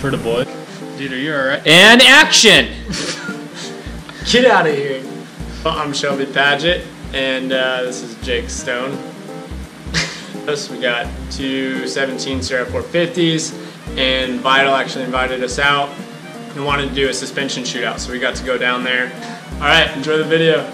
For the boy. Dude, are you alright? And action! Get out of here. I'm Shelby Paget, and this is Jake Stone. We got two 17 Sierra 450s, and Vital actually invited us out and wanted to do a suspension shootout, so we got to go down there. Alright, enjoy the video.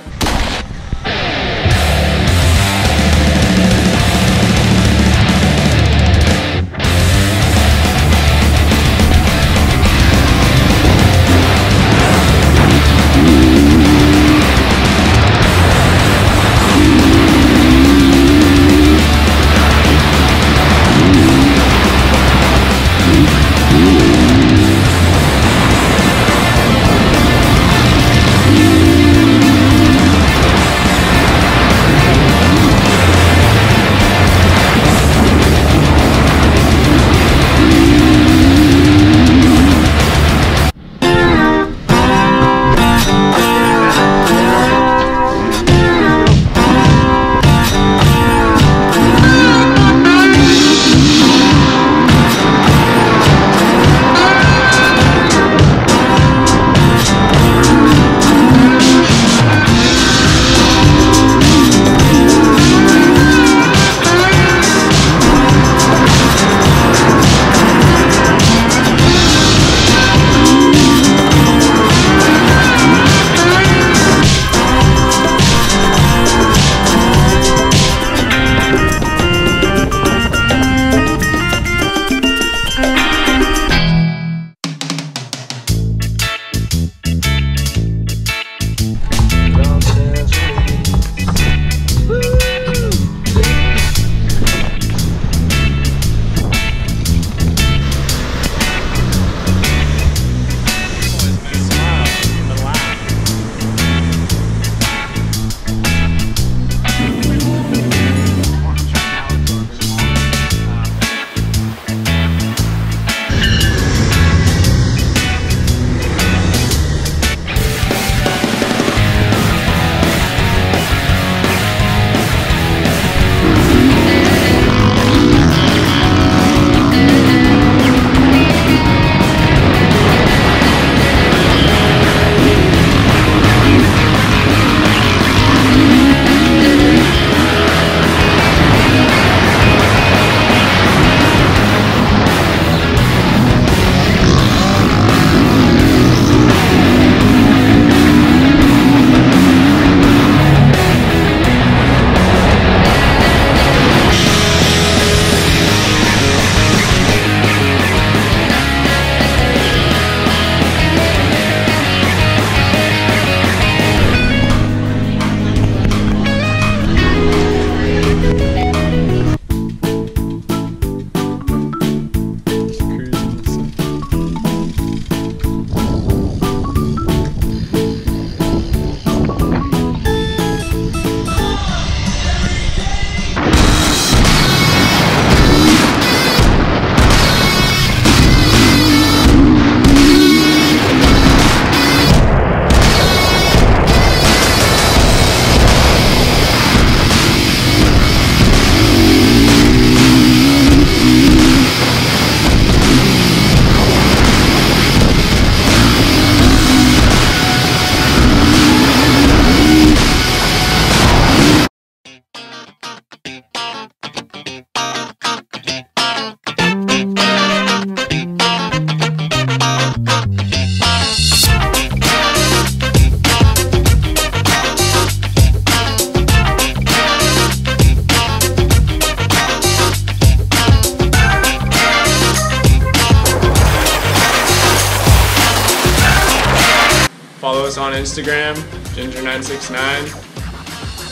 Follow us on Instagram, Ginger969.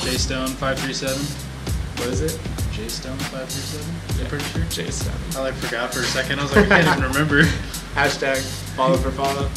Jstone537. What is it? Jstone537? I'm pretty sure. Jstone. I forgot for a second. I was like, I can't even remember. Hashtag follow for follow.